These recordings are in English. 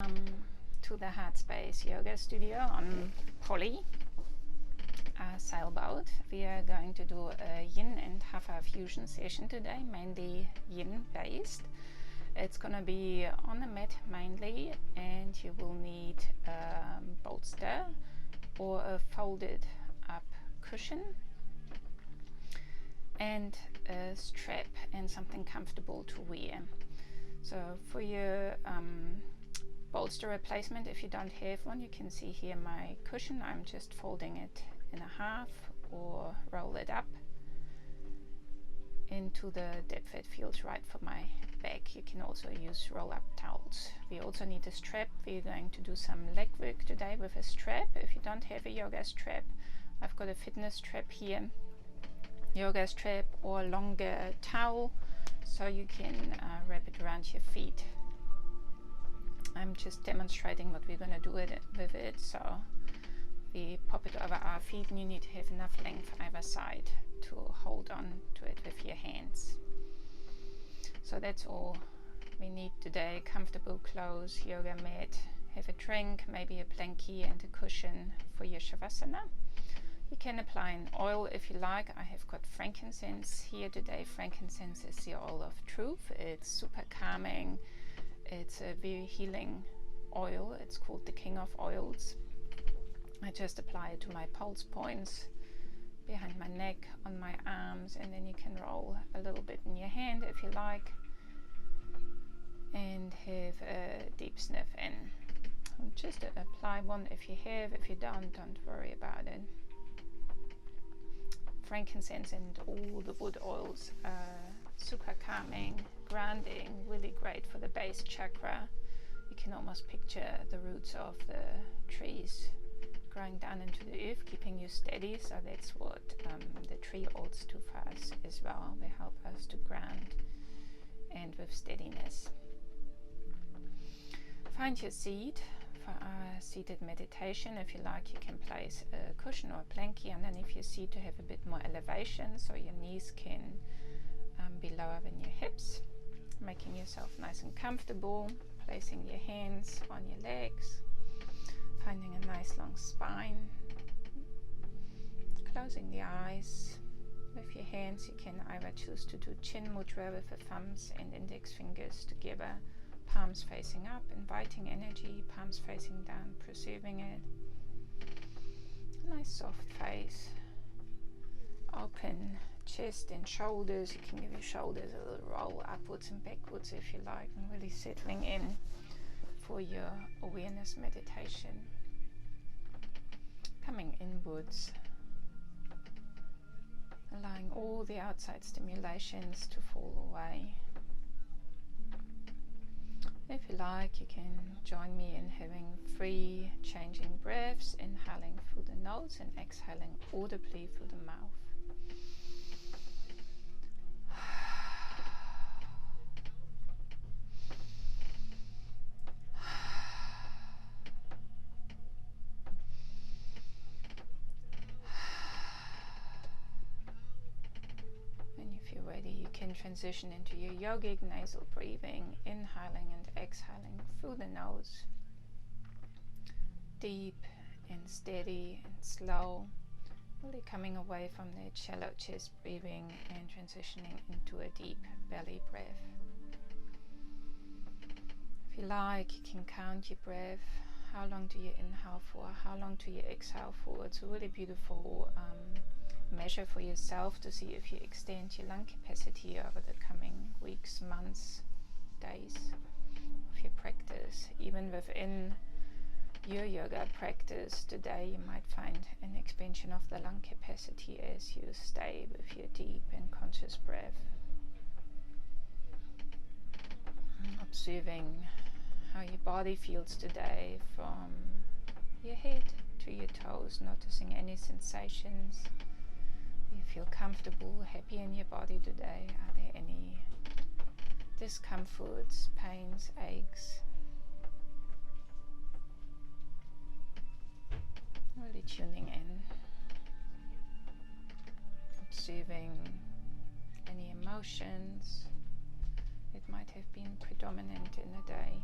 To the Heartspace Yoga Studio on Polly, a sailboat. We are going to do a Yin and Hatha fusion session today, mainly Yin based. It's gonna be on the mat mainly, and you will need a bolster or a folded up cushion and a strap and something comfortable to wear. So for your bolster replacement, if you don't have one, you can see here my cushion. I'm just folding it in a half or roll it up into the depth that feels right for my back. You can also use roll up towels. We also need a strap. We're going to do some leg work today with a strap. If you don't have a yoga strap, I've got a fitness strap here, yoga strap or longer towel, so you can wrap it around your feet. I'm just demonstrating what we're going to do with it. So we pop it over our feet, and you need to have enough length either side to hold on to it with your hands. So that's all we need today. Comfortable clothes, yoga mat, have a drink, maybe a blankie and a cushion for your shavasana. You can apply an oil if you like. I have got frankincense here today. Frankincense is the oil of truth. It's super calming. It's a very healing oil. It's called the king of oils. I just apply it to my pulse points, behind my neck, on my arms, and then you can roll a little bit in your hand if you like, and have a deep sniff in. Just apply one if you have. If you don't worry about it. Frankincense and all the wood oils are super calming, grounding, really great for the base chakra. You can almost picture the roots of the trees growing down into the earth, keeping you steady. So that's what the tree oils do for us as well. They help us to ground and with steadiness. Find your seat for our seated meditation. If you like, you can place a cushion or a blankie underneath your seat to have a bit more elevation, so your knees can be lower than your hips. Making yourself nice and comfortable, placing your hands on your legs, finding a nice long spine, closing the eyes. With your hands, you can either choose to do chin mudra with the thumbs and index fingers together, palms facing up, inviting energy, palms facing down, preserving it. A nice soft face, open chest and shoulders. You can give your shoulders a little roll upwards and backwards if you like, and really settling in for your awareness meditation. Coming inwards, allowing all the outside stimulations to fall away. If you like, you can join me in having 3 changing breaths, inhaling through the nose and exhaling audibly through the mouth. Transition into your yogic nasal breathing, inhaling and exhaling through the nose, deep and steady and slow, really coming away from that shallow chest breathing and transitioning into a deep belly breath. If you like, you can count your breath. How long do you inhale for? How long do you exhale for? It's a really beautiful measure for yourself to see if you extend your lung capacity over the coming weeks, months, days of your practice. Even within your yoga practice today, you might find an expansion of the lung capacity as you stay with your deep and conscious breath. Observing how your body feels today, from your head to your toes, noticing any sensations. You feel comfortable, happy in your body today? Are there any discomforts, pains, aches? Really tuning in, observing any emotions that might have been predominant in the day.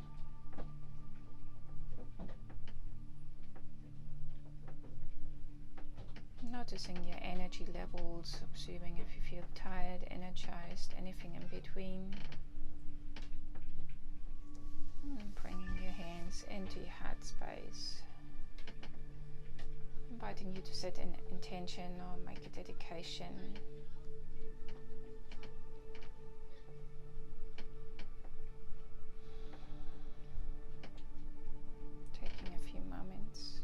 noticing your energy levels, observing if you feel tired, energized, anything in between. And bringing your hands into your heart space. Inviting you to set an intention or make a dedication. Taking a few moments.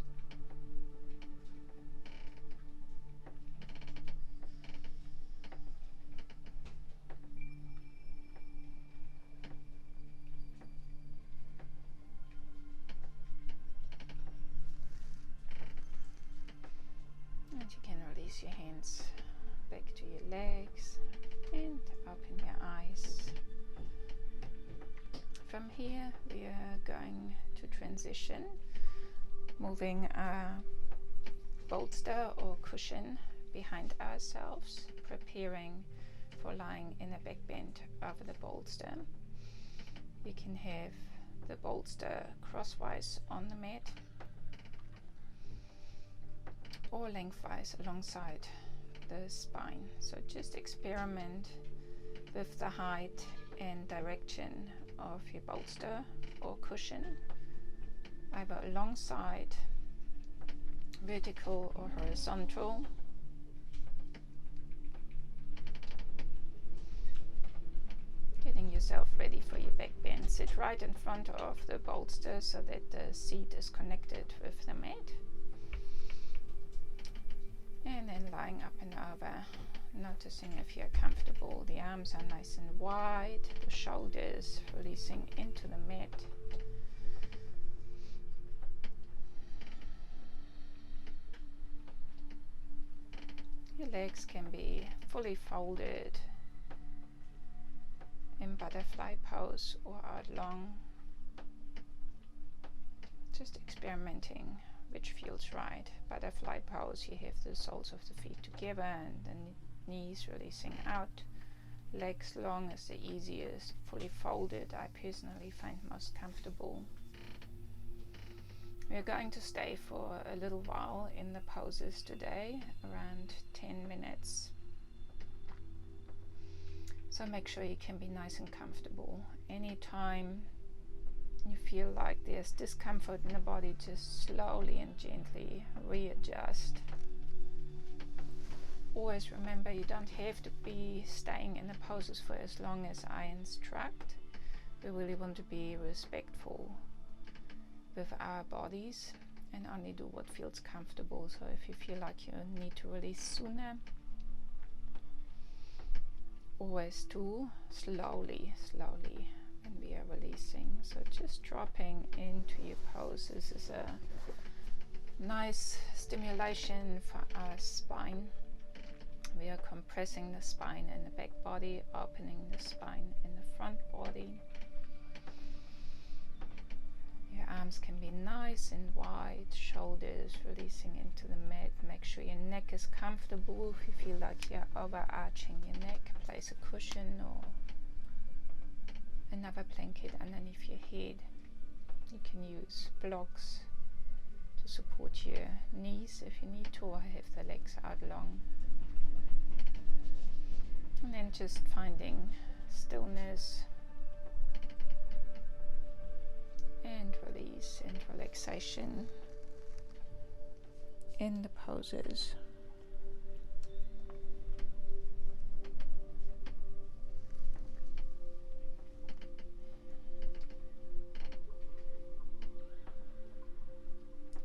You can release your hands back to your legs and open your eyes. From here we are going to transition, moving a bolster or cushion behind ourselves, preparing for lying in a back bend over the bolster. You can have the bolster crosswise on the mat or lengthwise alongside the spine. So just experiment with the height and direction of your bolster or cushion, either alongside, vertical or horizontal. Getting yourself ready for your back bend. Sit right in front of the bolster so that the seat is connected with the mat. And then lying up and over, noticing if you're comfortable. The arms are nice and wide, the shoulders releasing into the mat. Your legs can be fully folded in butterfly pose or out long. Just experimenting which feels right. Butterfly pose, you have the soles of the feet together and the knees releasing out. Legs long is the easiest, fully folded I personally find most comfortable. We're going to stay for a little while in the poses today, around 10 minutes. So make sure you can be nice and comfortable. Anytime you feel like there's discomfort in the body, just slowly and gently readjust. Always remember, you don't have to be staying in the poses for as long as I instruct. We really want to be respectful with our bodies and only do what feels comfortable. So if you feel like you need to release sooner, always do slowly when we are releasing. So just dropping into your pose. This is a nice stimulation for our spine. We are compressing the spine in the back body, opening the spine in the front body. Your arms can be nice and wide, shoulders releasing into the mat. Make sure your neck is comfortable. If you feel like you're overarching your neck, place a cushion or another blanket underneath your head. You can use blocks to support your knees if you need to, or have the legs out long. And then just finding stillness and release and relaxation in the poses.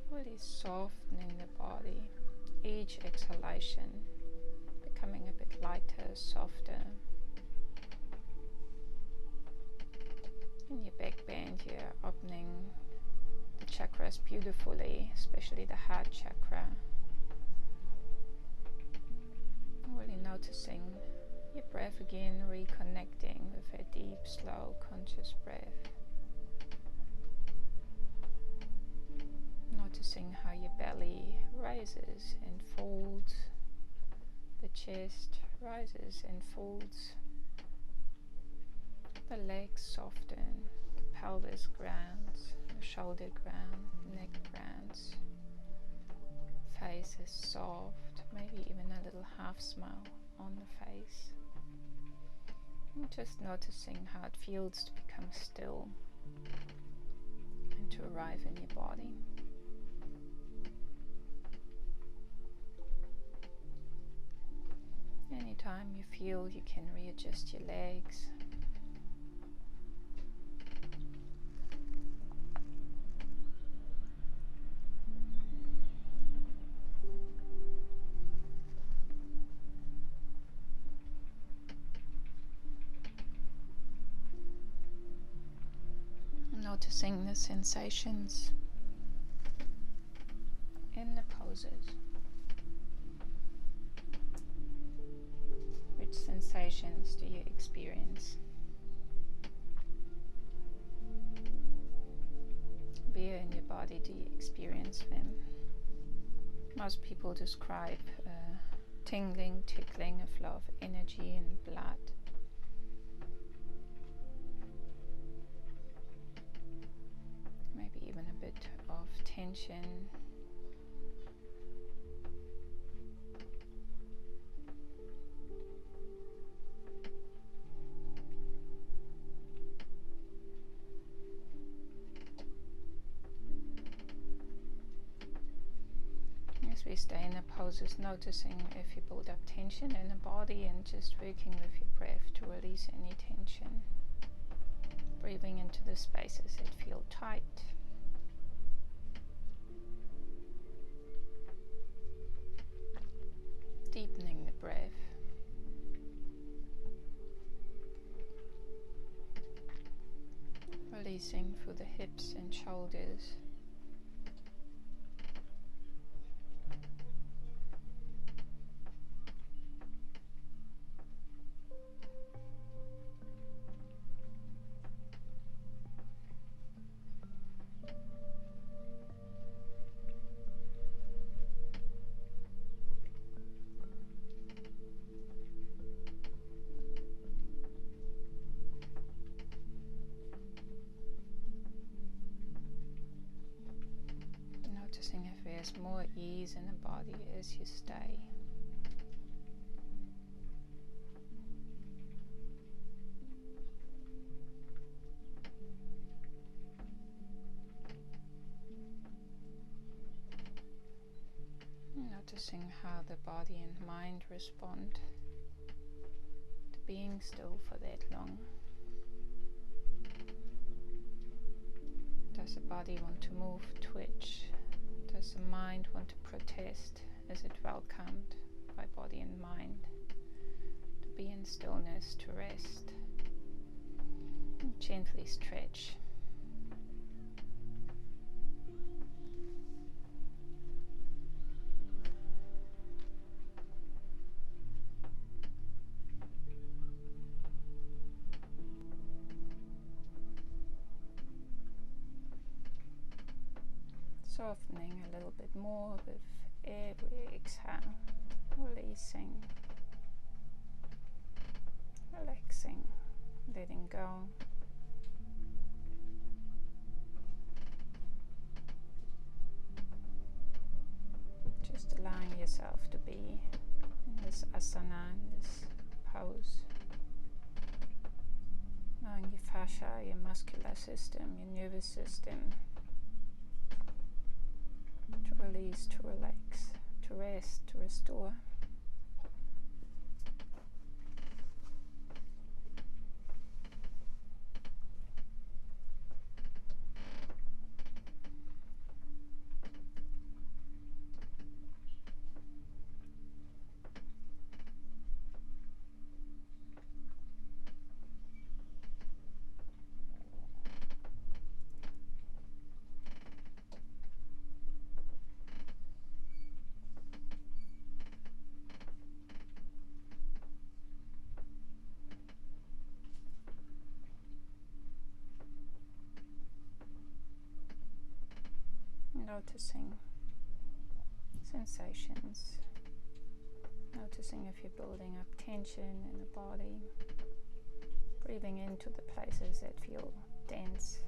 Really softening the body, each exhalation becoming a bit lighter, softer. In your back bend, you're opening the chakras beautifully, especially the heart chakra. Really noticing your breath again, reconnecting with a deep, slow, conscious breath. Noticing how your belly rises and folds, the chest rises and folds, the legs soften, the pelvis grounds, the shoulder ground, neck grounds, face is soft, maybe even a little half smile on the face. And just noticing how it feels to become still and to arrive in your body. Anytime you feel, you can readjust your legs. Noticing the sensations in the poses. Which sensations do you experience? Where in your body do you experience them? Most people describe tingling, tickling, a flow of energy and blood. Maybe even a bit of tension. As we stay in the poses, noticing if you build up tension in the body and just working with your breath to release any tension. Breathing into the spaces that feel tight. Deepening the breath. Releasing through the hips and shoulders. Noticing if there's more ease in the body as you stay. Noticing how the body and mind respond to being still for that long. Does the body want to move, twitch? Does the mind want to protest? Is it welcomed by body and mind to be in stillness, to rest? And gently stretch. Softening a little bit more with every exhale, releasing, relaxing, letting go. Just allowing yourself to be in this asana, in this pose. Allowing your fascia, your muscular system, your nervous system to release, to relax, to rest, to restore. Noticing sensations, noticing if you're building up tension in the body, breathing into the places that feel dense.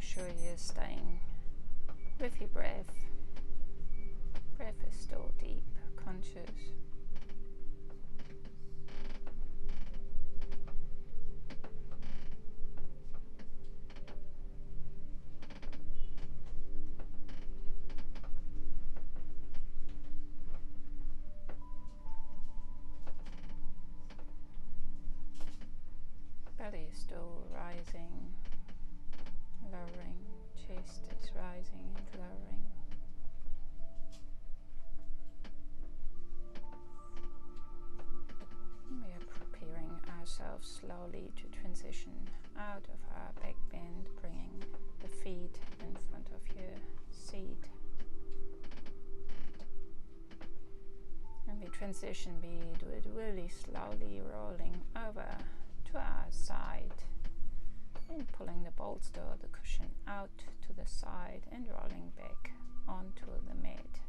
sure you're staying with your breath. Breath is still deep, conscious. Belly is still rising, lowering, chest is rising and lowering. We are preparing ourselves slowly to transition out of our back bend, bringing the feet in front of your seat. And we transition, we do it really slowly, rolling over to our side and pulling the bolster or the cushion out to the side and rolling back onto the mat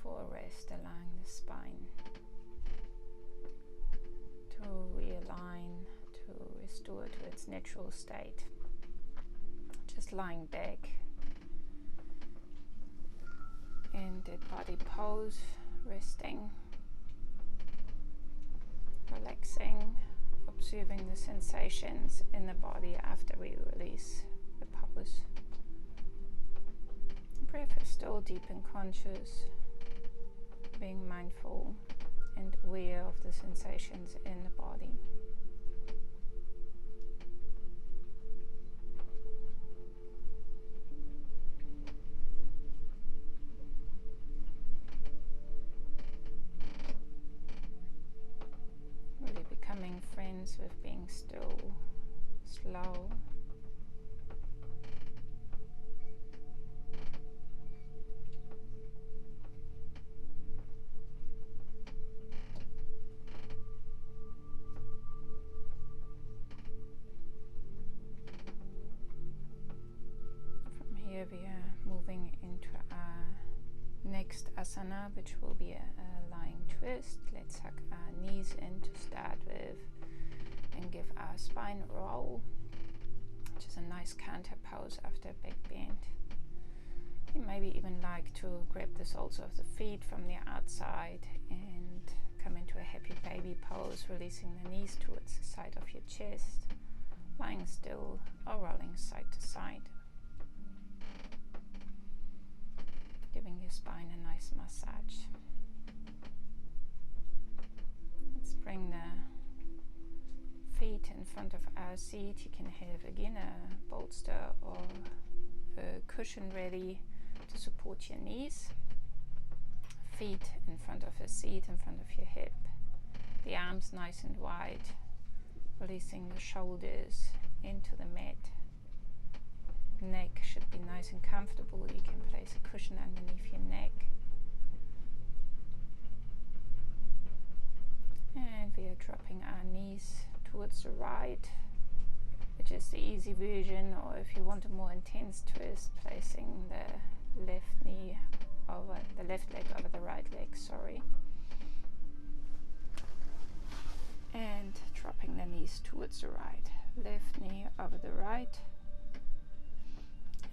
for a rest along the spine to realign, to restore to its natural state. Just lying back in the body pose, resting, relaxing, observing the sensations in the body after we release the pose. Breath is still deep and conscious, being mindful and aware of the sensations in the body. Really becoming friends with being still, slow. We are moving into our next asana, which will be a lying twist. Let's hug our knees in to start with and give our spine a roll, which is a nice counter pose after a back bend. You maybe even like to grab the soles of the feet from the outside and come into a happy baby pose, releasing the knees towards the side of your chest, lying still or rolling side to side. Giving your spine a nice massage. Let's bring the feet in front of our seat. You can have again a bolster or a cushion ready to support your knees. Feet in front of a seat, in front of your hip. The arms nice and wide, releasing the shoulders into the mat. Neck should be nice and comfortable. You can place a cushion underneath your neck. And we are dropping our knees towards the right, which is the easy version, or if you want a more intense twist, placing the left knee over the left leg over the right leg, and dropping the knees towards the right. Left knee over the right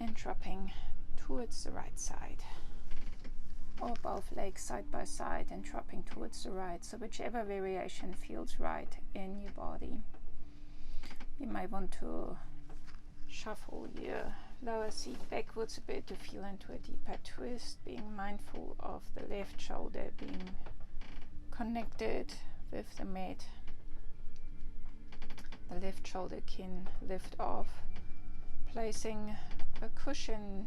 and dropping towards the right side, or both legs side by side and dropping towards the right, so whichever variation feels right in your body. You might want to shuffle your lower seat backwards a bit to feel into a deeper twist, being mindful of the left shoulder being connected with the mat. The left shoulder can lift off, placing a cushion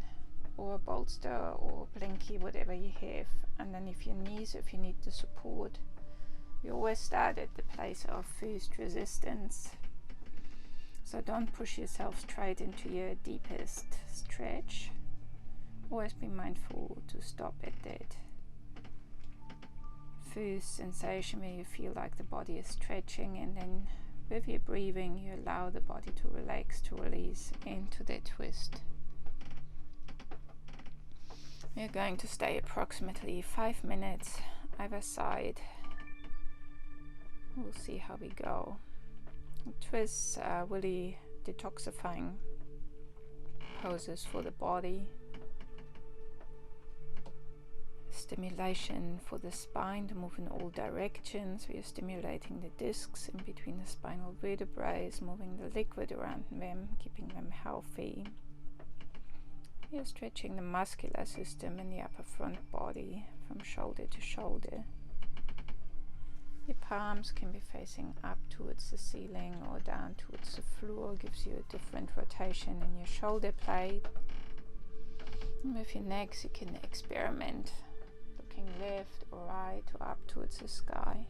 or a bolster or blankie, whatever you have, underneath your knees if you need the support. You always start at the place of first resistance, so don't push yourself straight into your deepest stretch. Always be mindful to stop at that first sensation where you feel like the body is stretching, and then with your breathing you allow the body to relax, to release into that twist. We're going to stay approximately 5 minutes either side. We'll see how we go. Twists are really detoxifying poses for the body. Stimulation for the spine to move in all directions. We are stimulating the discs in between the spinal vertebrae, moving the liquid around them, keeping them healthy. We are stretching the muscular system in the upper front body from shoulder to shoulder. Your palms can be facing up towards the ceiling or down towards the floor, gives you a different rotation in your shoulder blade. And with your necks, you can experiment looking left or right or up towards the sky,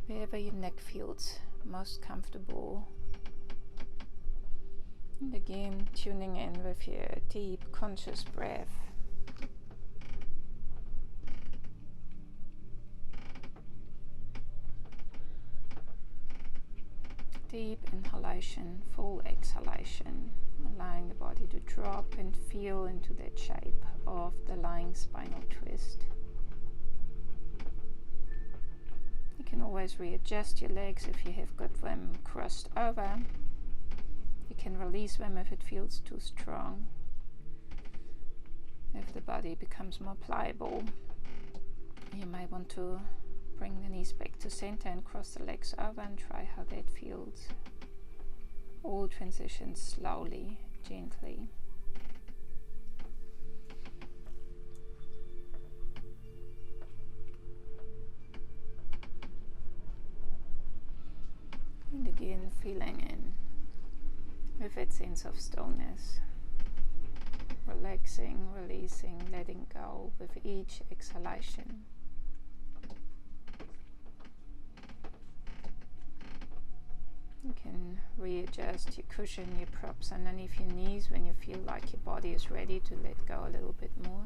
wherever your neck feels most comfortable. And again, tuning in with your deep conscious breath. Deep inhalation, full exhalation, allowing the body to drop and feel into that shape of the lying spinal twist. You can always readjust your legs if you have got them crossed over. You can release them if it feels too strong. If the body becomes more pliable, you may want to bring the knees back to center and cross the legs over and try how that feels. All transitions slowly, gently. And again, feeling in with that sense of stillness. Relaxing, releasing, letting go with each exhalation. You can readjust your cushion, your props underneath your knees when you feel like your body is ready to let go a little bit more.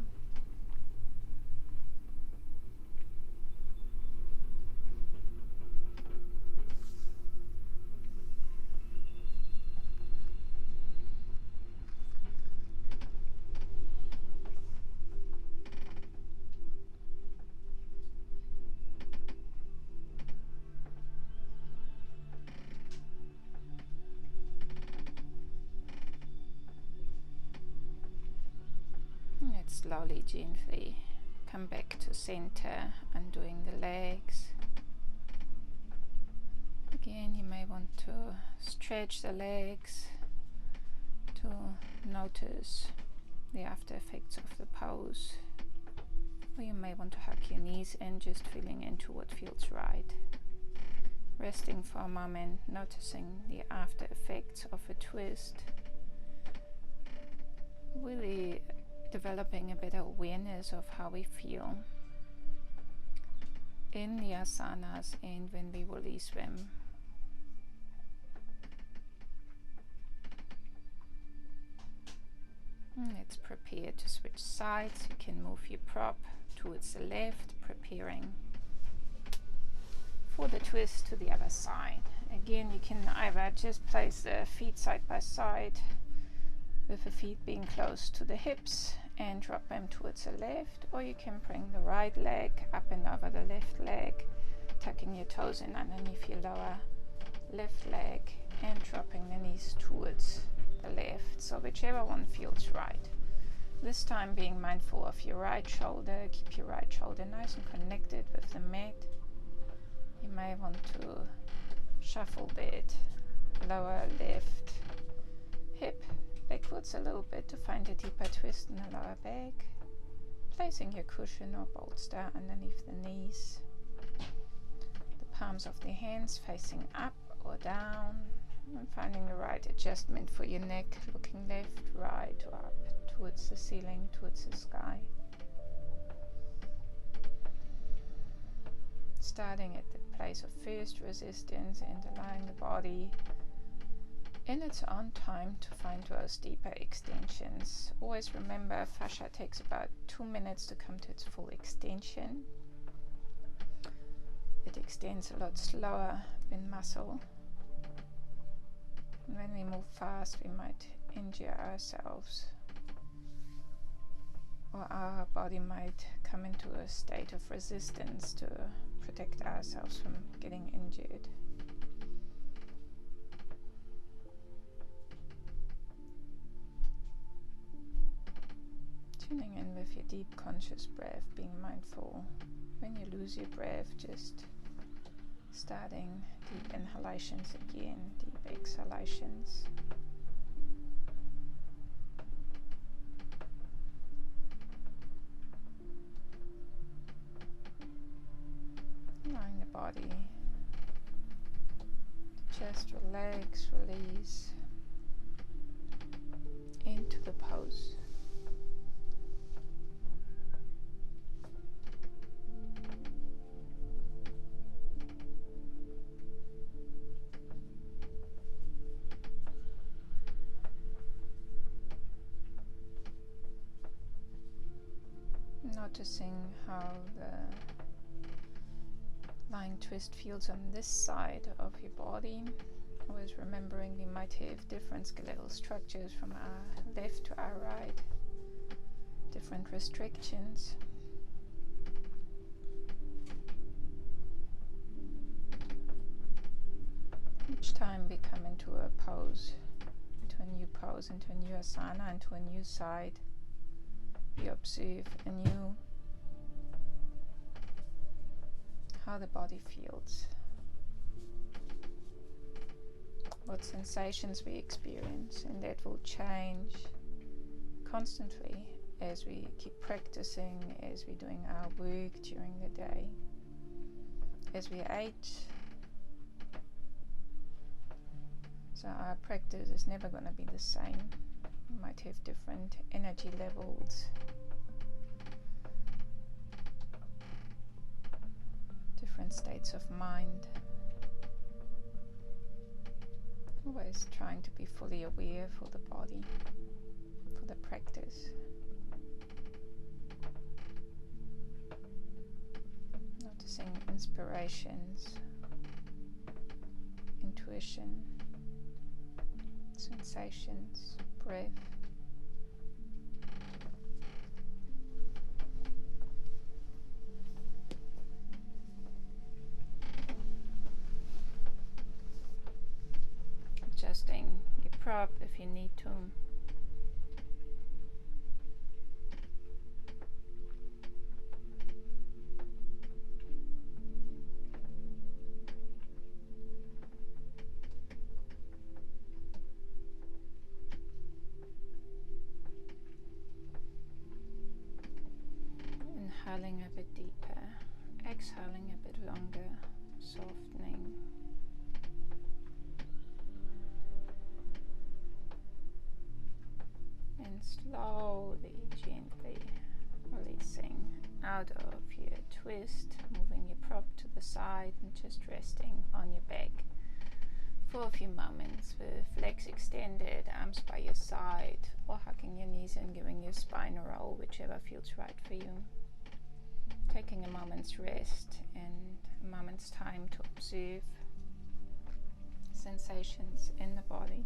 Slowly, gently come back to center, undoing the legs. Again, you may want to stretch the legs to notice the after effects of the pose. Or you may want to hug your knees in, just feeling into what feels right. Resting for a moment, noticing the after effects of a twist. Really developing a better awareness of how we feel in the asanas and when we release them. Let's prepare to switch sides. You can move your prop towards the left, preparing for the twist to the other side. Again, you can either just place the feet side by side with the feet being close to the hips and drop them towards the left, or you can bring the right leg up and over the left leg, tucking your toes in underneath your lower left leg and dropping the knees towards the left, so whichever one feels right. This time being mindful of your right shoulder. Keep your right shoulder nice and connected with the mat. You may want to shuffle that lower left hip backwards a little bit to find a deeper twist in the lower back, placing your cushion or bolster underneath the knees, the palms of the hands facing up or down, and finding the right adjustment for your neck, looking left, right or up towards the ceiling, towards the sky. Starting at the place of first resistance and allowing the body in its own time to find those deeper extensions. Always remember, fascia takes about 2 minutes to come to its full extension. It extends a lot slower than muscle. And when we move fast, we might injure ourselves, or our body might come into a state of resistance to protect ourselves from getting injured. Tuning in with your deep conscious breath, being mindful. When you lose your breath, just starting deep inhalations again, deep exhalations. Allowing the body to just relax, release into the pose. Noticing how the lying twist feels on this side of your body. Always remembering we might have different skeletal structures from our left to our right, different restrictions. Each time we come into a pose, into a new pose, into a new asana, into a new side, we observe anew how the body feels, what sensations we experience, and that will change constantly as we keep practicing, as we're doing our work during the day, as we age. So our practice is never going to be the same. We might have different energy levels, different states of mind. Always trying to be fully aware for the body, for the practice. Noticing inspirations, intuition, sensations, breath. Adjusting your prop if you need to. Inhaling a bit deeper, exhaling a bit longer, softening. And slowly, gently releasing out of your twist, moving your prop to the side and just resting on your back for a few moments with legs extended, arms by your side, or hugging your knees and giving your spine a roll, whichever feels right for you. Taking a moment's rest and a moment's time to observe sensations in the body.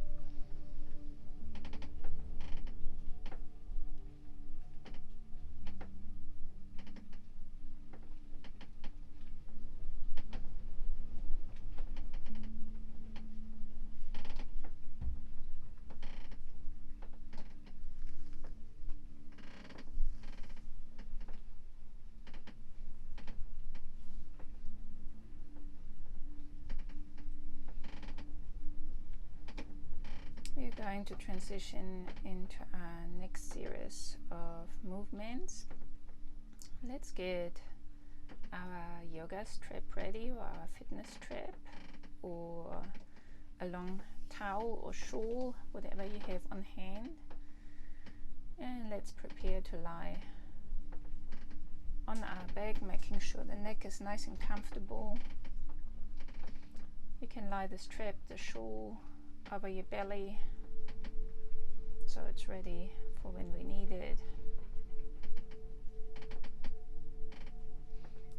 We are going to transition into our next series of movements. Let's get our yoga strap ready, or our fitness strap, or a long towel or shawl, whatever you have on hand. And let's prepare to lie on our back, making sure the neck is nice and comfortable. You can lie the strap, the shawl, over your belly, so it's ready for when we need it.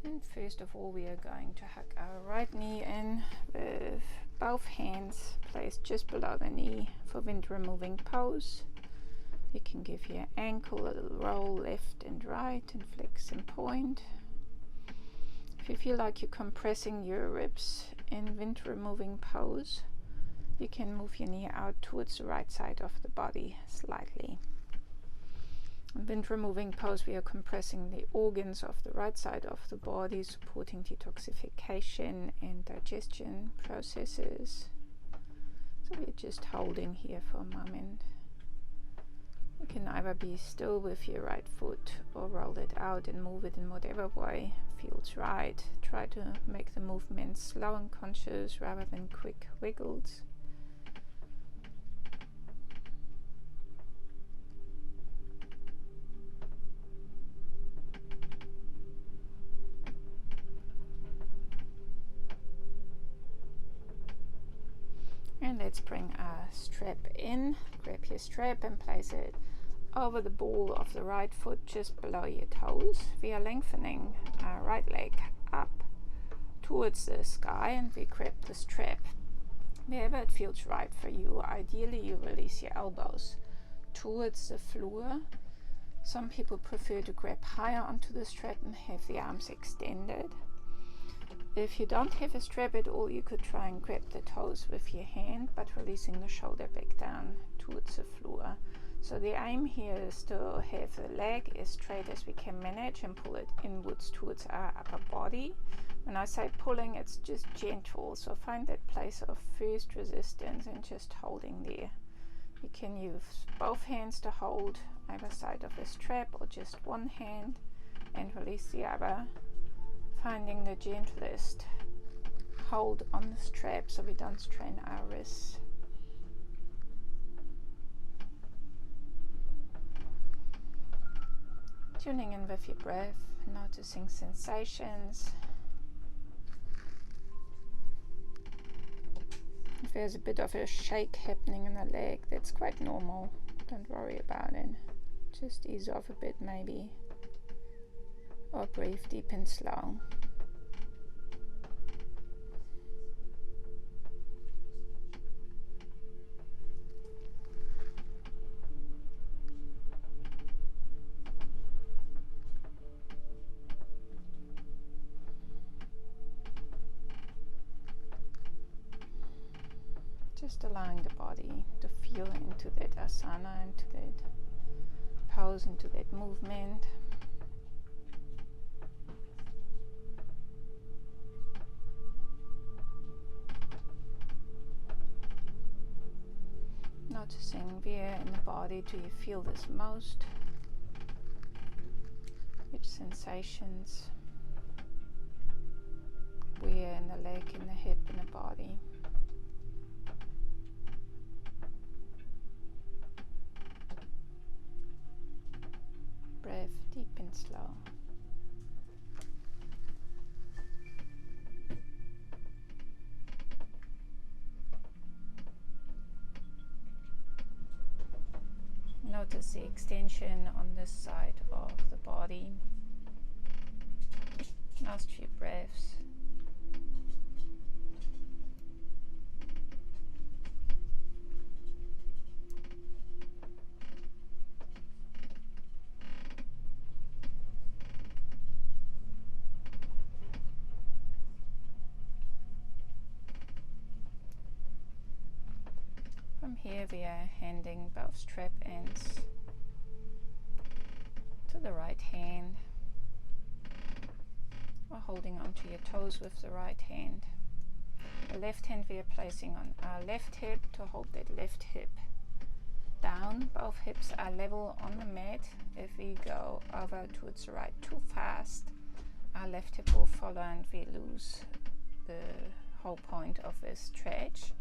And first of all, we are going to hug our right knee in with both hands placed just below the knee for wind removing pose. You can give your ankle a little roll left and right and flex and point. If you feel like you're compressing your ribs in wind removing pose, you can move your knee out towards the right side of the body slightly. Wind removing pose, we are compressing the organs of the right side of the body, supporting detoxification and digestion processes. So we're just holding here for a moment. You can either be still with your right foot or roll it out and move it in whatever way feels right. Try to make the movement slow and conscious rather than quick wiggles. And let's bring our strap in. Grab your strap and place it over the ball of the right foot just below your toes. We are lengthening our right leg up towards the sky, and we grab the strap wherever it feels right for you. Ideally you release your elbows towards the floor. Some people prefer to grab higher onto the strap and have the arms extended. If you don't have a strap at all, you could try and grab the toes with your hand, but releasing the shoulder back down towards the floor. So the aim here is to have the leg as straight as we can manage and pull it inwards towards our upper body. When I say pulling, it's just gentle, so find that place of first resistance and just holding there. You can use both hands to hold either side of the strap or just one hand and release the other. Finding the gentlest hold on the strap so we don't strain our wrists. Tuning in with your breath, noticing sensations. If there's a bit of a shake happening in the leg, that's quite normal. Don't worry about it. Just ease off a bit maybe. Or breathe deep and slow. Just allowing the body to feel into that asana, into that pose, into that movement. Noticing where in the body do you feel this most? Which sensations? Where in the leg, in the hip, in the body? Breath deep and slow. Notice the extension on this side of the body. Last few breaths. From here we are handing both strap ends to the right hand, or holding onto your toes with the right hand. The left hand we are placing on our left hip to hold that left hip down. Both hips are level on the mat. If we go over towards the right too fast, our left hip will follow and we lose the whole point of this stretch.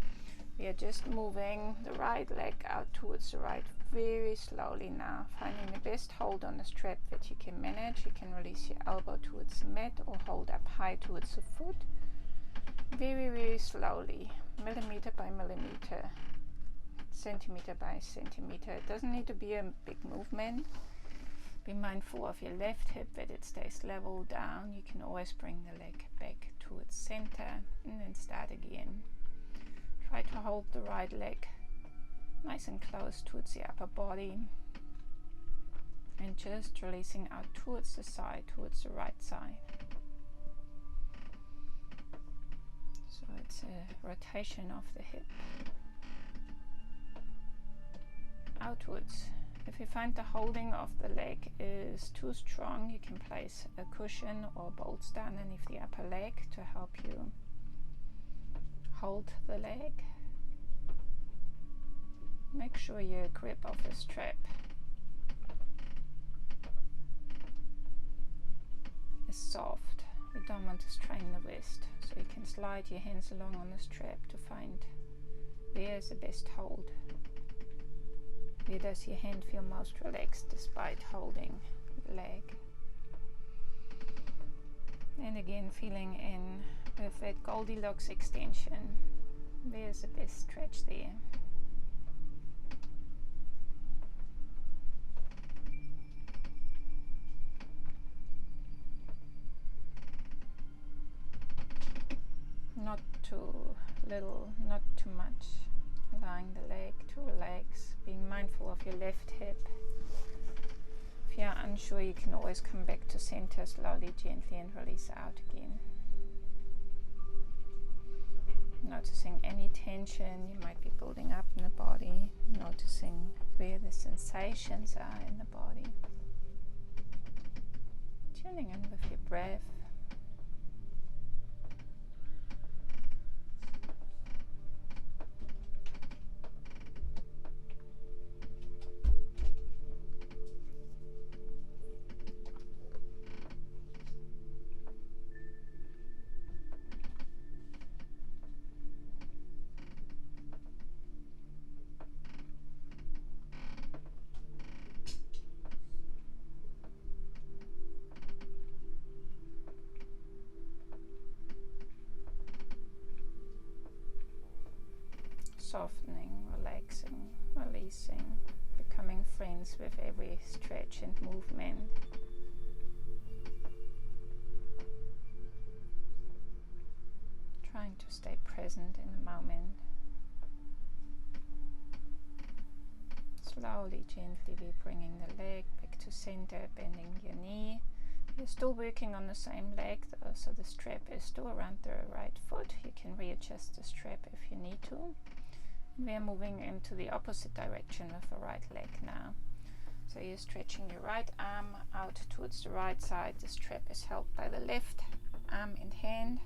We are just moving the right leg out towards the right very slowly now, finding the best hold on the strap that you can manage. You can release your elbow towards the mat or hold up high towards the foot. Very, very slowly, millimeter by millimeter, centimeter by centimeter. It doesn't need to be a big movement. Be mindful of your left hip that it stays level down. You can always bring the leg back towards center and then start again. Try to hold the right leg nice and close towards the upper body and just releasing out towards the side, towards the right side. So it's a rotation of the hip outwards If you find the holding of the leg is too strong, you can place a cushion or bolster underneath the upper leg to help you hold the leg. Make sure your grip of the strap is soft. We don't want to strain the wrist, so you can slide your hands along on the strap to find where is the best hold. Where does your hand feel most relaxed despite holding the leg? And again, feeling in with that Goldilocks extension. Where's the best stretch there? Not too little, not too much. Allowing the leg to relax, being mindful of your left hip. If you're unsure, you can always come back to center slowly, gently, and release out again. Noticing any tension you might be building up in the body, noticing where the sensations are in the body. Tuning in with your breath. Softening, relaxing, releasing, becoming friends with every stretch and movement. Trying to stay present in the moment. Slowly, gently, we're bringing the leg back to center, bending your knee. You're still working on the same leg though, so the strap is still around the right foot. You can readjust the strap if you need to. We are moving into the opposite direction with the right leg now. So you're stretching your right arm out towards the right side. The strap is held by the left arm and hand.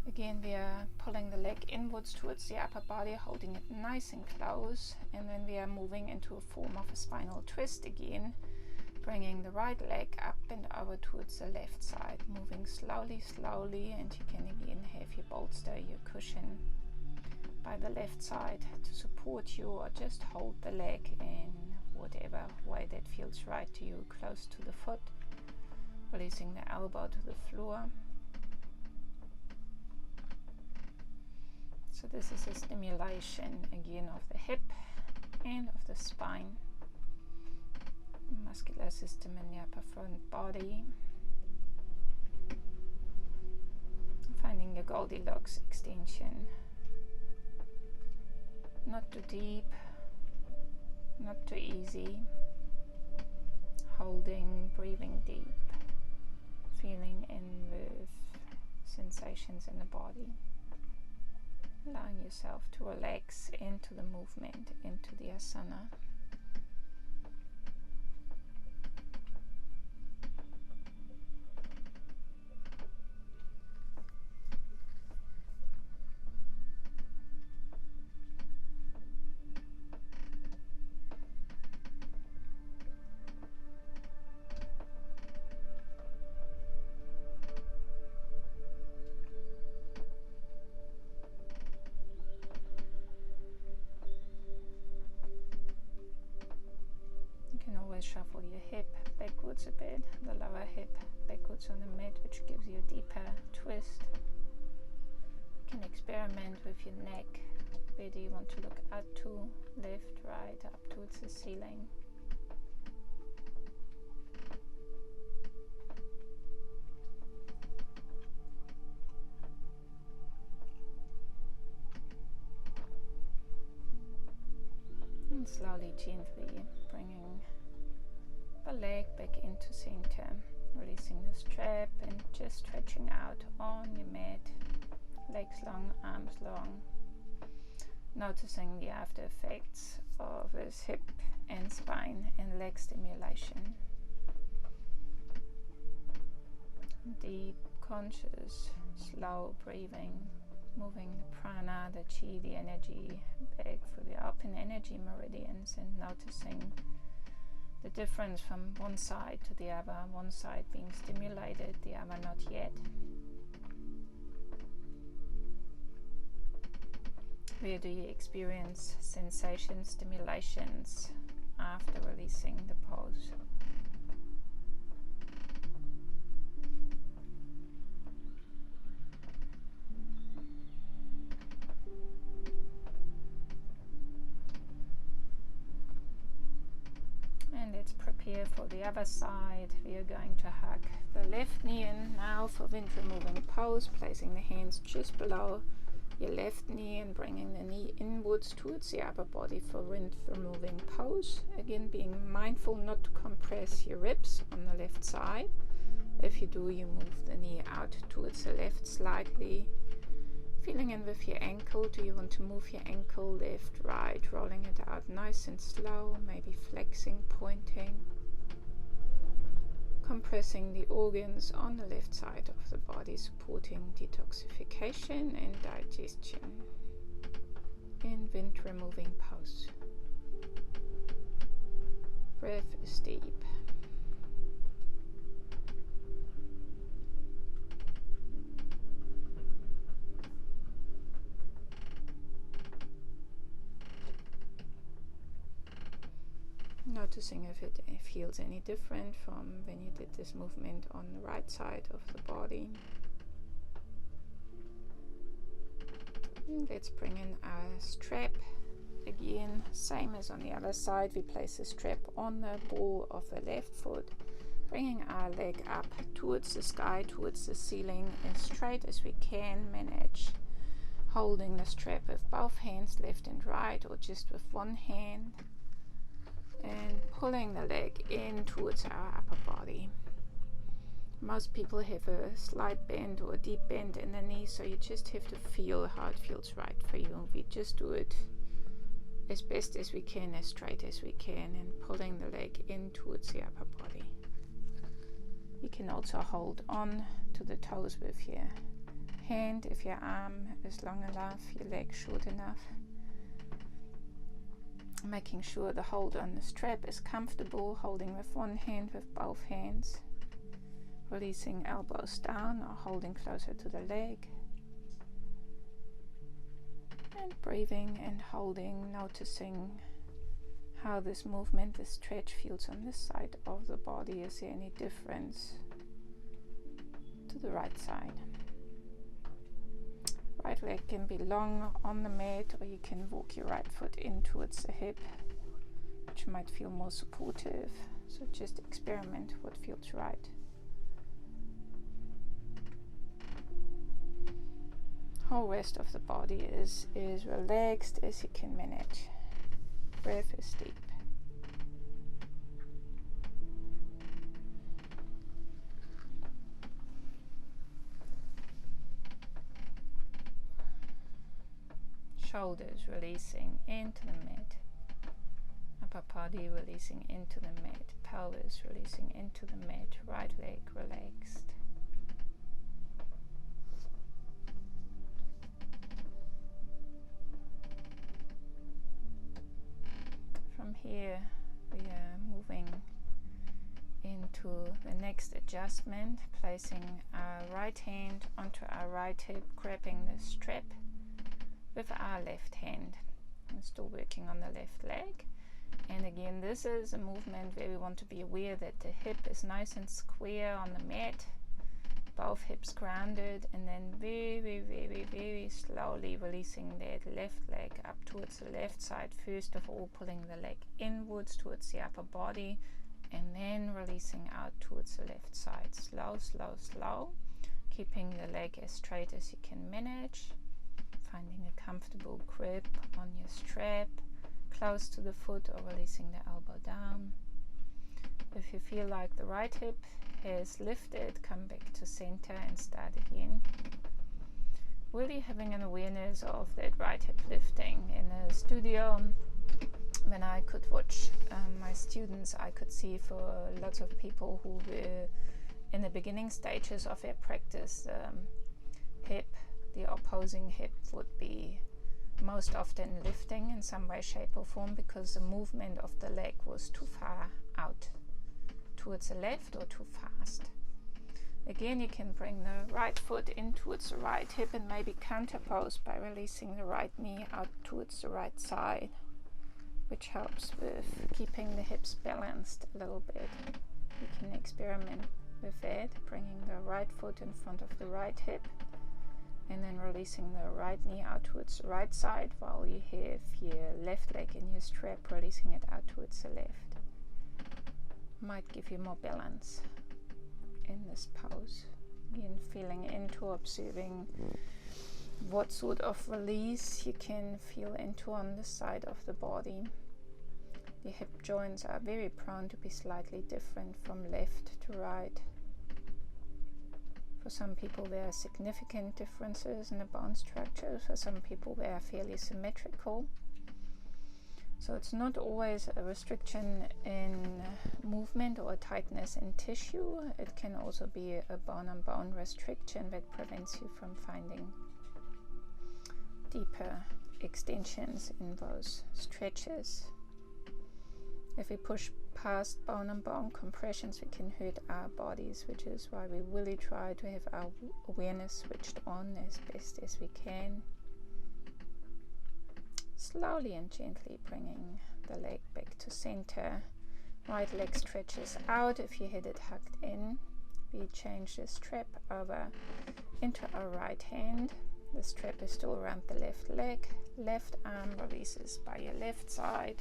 Again, we are pulling the leg inwards towards the upper body, holding it nice and close. And then we are moving into a form of a spinal twist again, bringing the right leg up and over towards the left side, moving slowly, slowly, and you can again have your bolster, your cushion by the left side to support you, or just hold the leg in whatever way that feels right to you, close to the foot, releasing the elbow to the floor. So this is a stimulation again of the hip and of the spine, muscular system in the upper front body. Finding the Goldilocks extension. Not too deep, not too easy. Holding, breathing deep, feeling in with sensations in the body. Allowing yourself to relax into the movement, into the asana. Shuffle your hip backwards a bit, the lower hip backwards on the mat, which gives you a deeper twist. You can experiment with your neck. Where do you want to look up to? Left, right, up towards the ceiling. And slowly, gently bringing the leg back into center, releasing the strap and just stretching out on your mat, legs long, arms long, noticing the after effects of his hip and spine and leg stimulation. Deep, conscious, slow breathing, moving the prana, the chi, the energy back through the open energy meridians, and noticing the difference from one side to the other, one side being stimulated, the other not yet. Where do you experience sensations, stimulations after releasing the pose? And let's prepare for the other side. We are going to hug the left knee in now for wind removing pose, placing the hands just below your left knee and bringing the knee inwards towards the upper body for wind removing pose. Again, being mindful not to compress your ribs on the left side. If you do, you move the knee out towards the left slightly. Feeling in with your ankle. Do you want to move your ankle left, right, rolling it out nice and slow, maybe flexing, pointing. Compressing the organs on the left side of the body, supporting detoxification and digestion in wind removing pose. Breath is deep. Noticing if it feels any different from when you did this movement on the right side of the body. And let's bring in our strap. Again, same as on the other side, we place the strap on the ball of the left foot, bringing our leg up towards the sky, towards the ceiling, as straight as we can manage. Holding the strap with both hands, left and right, or just with one hand. And pulling the leg in towards our upper body. Most people have a slight bend or a deep bend in the knee, so you just have to feel how it feels right for you. We just do it as best as we can, as straight as we can, and pulling the leg in towards the upper body. You can also hold on to the toes with your hand if your arm is long enough, your leg short enough. Making sure the hold on the strap is comfortable, holding with one hand with both hands, releasing elbows down or holding closer to the leg, and breathing and holding, noticing how this movement, this stretch feels on this side of the body. Is there any difference to the right side? Right leg can be long on the mat, or you can walk your right foot in towards the hip, which might feel more supportive. So just experiment what feels right. Whole rest of the body is relaxed as you can manage. Breath is deep. Shoulders releasing into the mat, upper body releasing into the mat, pelvis releasing into the mat, right leg relaxed. From here we are moving into the next adjustment, placing our right hand onto our right hip, grabbing the strap with our left hand. I'm still working on the left leg, and again this is a movement where we want to be aware that the hip is nice and square on the mat, both hips grounded, and then very slowly releasing that left leg up towards the left side. First of all, pulling the leg inwards towards the upper body, and then releasing out towards the left side. Slow, keeping the leg as straight as you can manage. Finding a comfortable grip on your strap, close to the foot, or releasing the elbow down. If you feel like the right hip has lifted, come back to center and start again. Really having an awareness of that right hip lifting. In a studio, when I could watch my students, I could see for lots of people who were in the beginning stages of their practice, the opposing hip would be most often lifting in some way, shape or form, because the movement of the leg was too far out towards the left or too fast. Again, you can bring the right foot in towards the right hip and maybe counterpose by releasing the right knee out towards the right side, which helps with keeping the hips balanced a little bit. You can experiment with that, bringing the right foot in front of the right hip and then releasing the right knee out towards the right side while you have your left leg in your strap, releasing it out towards the left. Might give you more balance in this pose. Again, feeling into, observing what sort of release you can feel into on this side of the body. The hip joints are very prone to be slightly different from left to right. For some people there are significant differences in the bone structure. For some people they are fairly symmetrical. So it's not always a restriction in movement or a tightness in tissue. It can also be a bone-on-bone restriction that prevents you from finding deeper extensions in those stretches. If we push past bone-on-bone compressions, we can hurt our bodies, which is why we really try to have our awareness switched on as best as we can. Slowly and gently bringing the leg back to center. Right leg stretches out. If you had it hugged in, we change the strap over into our right hand. The strap is still around the left leg. Left arm releases by your left side.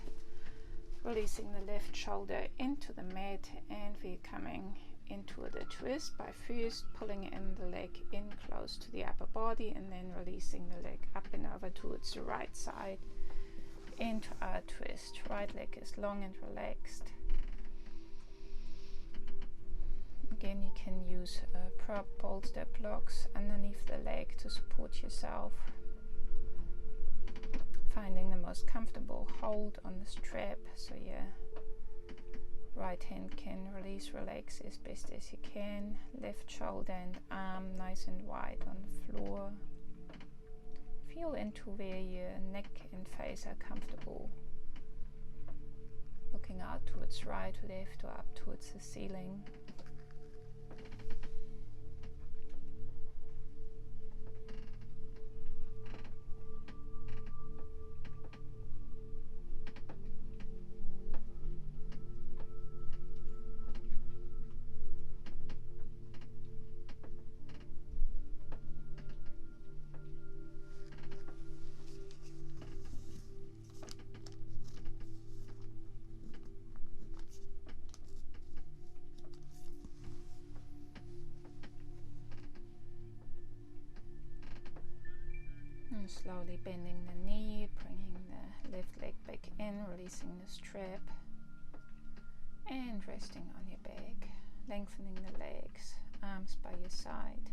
Releasing the left shoulder into the mat, and we're coming into the twist by first pulling in the leg in close to the upper body and then releasing the leg up and over towards the right side into our twist. Right leg is long and relaxed. Again, you can use prop bolster blocks underneath the leg to support yourself. Finding the most comfortable hold on the strap so your right hand can release, relax as best as you can. Left shoulder and arm nice and wide on the floor. Feel into where your neck and face are comfortable. Looking out towards right or left or up towards the ceiling. Slowly bending the knee, bringing the left leg back in, releasing the strap, and resting on your back, lengthening the legs, arms by your side,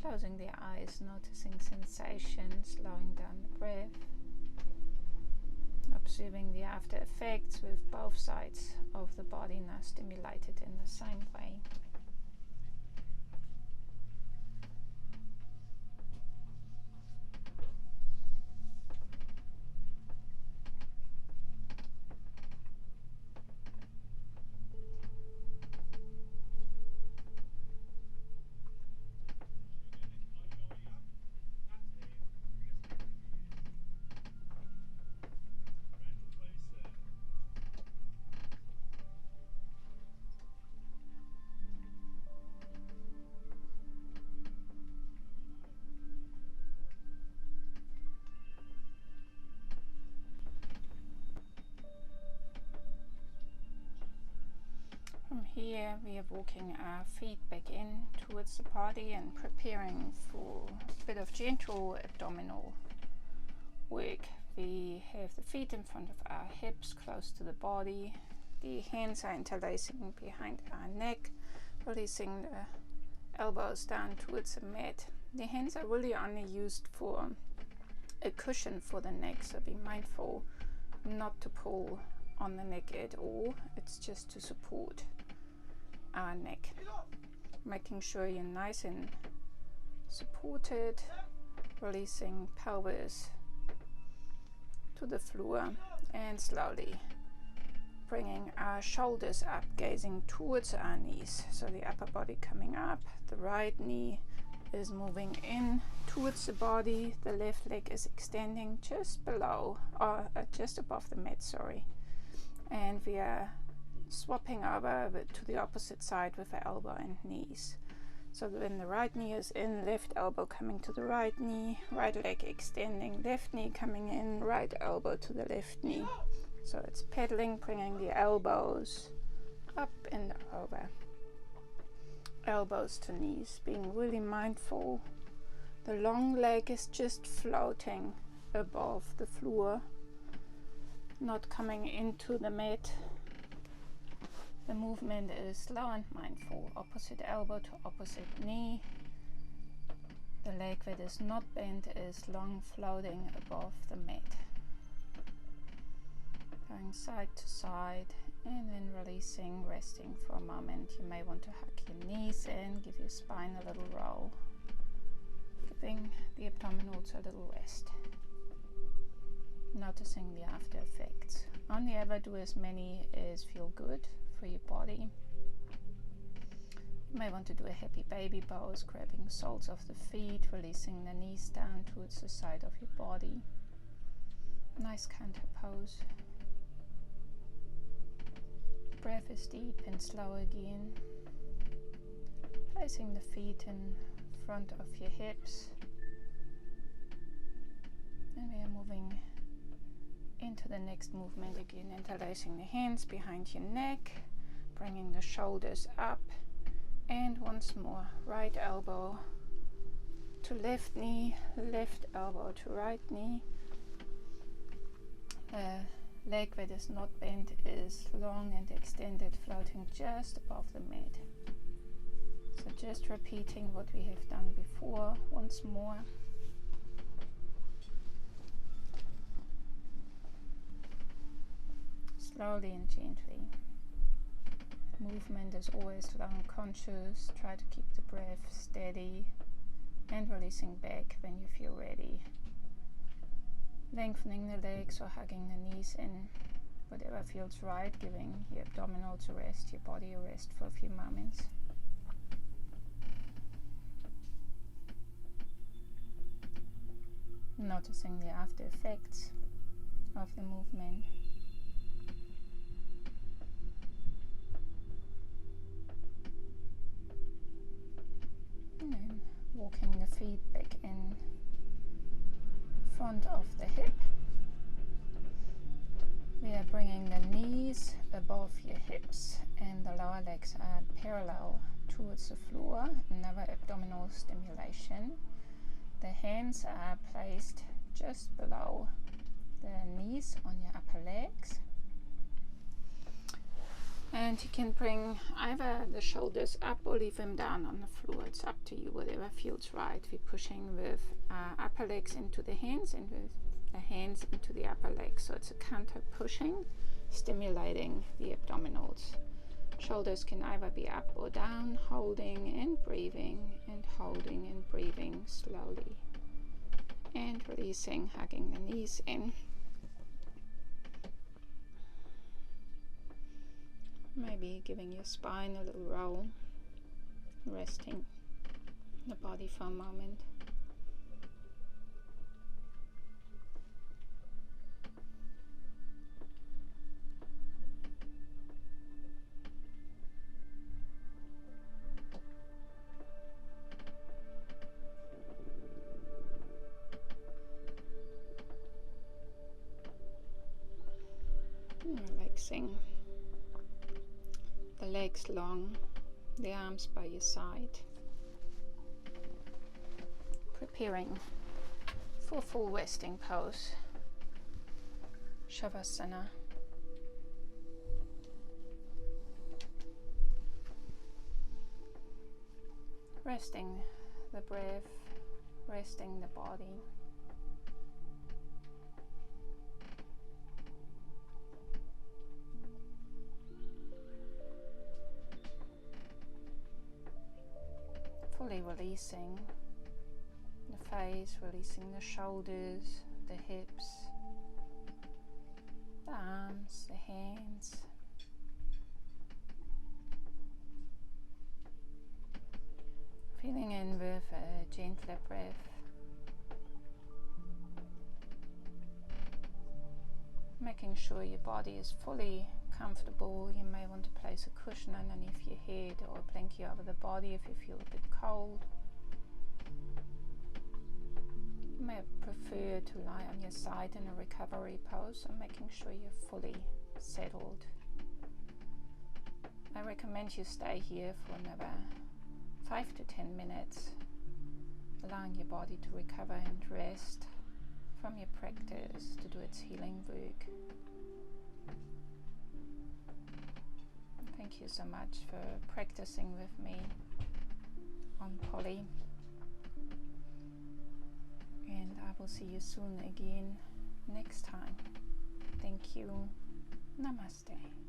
closing the eyes, noticing sensation, slowing down the breath, observing the after effects with both sides of the body now stimulated in the same way. From here we are walking our feet back in towards the body and preparing for a bit of gentle abdominal work. We have the feet in front of our hips close to the body. The hands are interlacing behind our neck, releasing the elbows down towards the mat. The hands are really only used for a cushion for the neck, so be mindful not to pull on the neck at all, it's just to support our neck, making sure you're nice and supported, releasing pelvis to the floor, and slowly bringing our shoulders up, gazing towards our knees, so the upper body coming up, the right knee is moving in towards the body, the left leg is extending just below, or just above the mat, sorry, and we are swapping over to the opposite side with the elbow and knees. So when the right knee is in, left elbow coming to the right knee, right leg extending, left knee coming in, right elbow to the left knee. So it's pedaling, bringing the elbows up and over, elbows to knees, being really mindful. The long leg is just floating above the floor, not coming into the mat. The movement is slow and mindful, opposite elbow to opposite knee. The leg that is not bent is long, floating above the mat. Going side to side and then releasing, resting for a moment. You may want to hug your knees in, give your spine a little roll, giving the abdominals a little rest. Noticing the after effects. Only ever do as many as feel good for your body. You may want to do a happy baby pose, grabbing soles of the feet, releasing the knees down towards the side of your body. Nice counter pose. Breath is deep and slow again. Placing the feet in front of your hips. And we are moving into the next movement again, interlacing the hands behind your neck, bringing the shoulders up, and once more, right elbow to left knee, left elbow to right knee. The leg that is not bent is long and extended, floating just above the mat. So just repeating what we have done before once more. Slowly and gently. Movement is always long, conscious. Try to keep the breath steady and releasing back when you feel ready. Lengthening the legs or hugging the knees in, whatever feels right, giving your abdominals a rest, your body a rest for a few moments. Noticing the after effects of the movement. And then walking the feet back in front of the hip. We are bringing the knees above your hips and the lower legs are parallel towards the floor. Another abdominal stimulation. The hands are placed just below the knees on your upper legs. And you can bring either the shoulders up or leave them down on the floor. It's up to you, whatever feels right. We're pushing with upper legs into the hands and with the hands into the upper legs. So it's a counter pushing, stimulating the abdominals. Shoulders can either be up or down, holding and breathing, and holding and breathing slowly. And releasing, hugging the knees in. Maybe giving your spine a little roll, resting the body for a moment. And relaxing. The legs long, the arms by your side. Preparing for full resting pose, Shavasana. Resting the breath, resting the body. fully releasing the face, releasing the shoulders, the hips, the arms, the hands. Feeling in with a gentler breath. Making sure your body is fully comfortable. You may want to place a cushion underneath your head or a blanket over the body if you feel a bit cold. You may prefer to lie on your side in a recovery pose, so making sure you're fully settled. I recommend you stay here for another 5 to 10 minutes, allowing your body to recover and rest from your practice to do its healing work. Thank you so much for practicing with me on Polly, and I will see you soon again next time. Thank you. Namaste.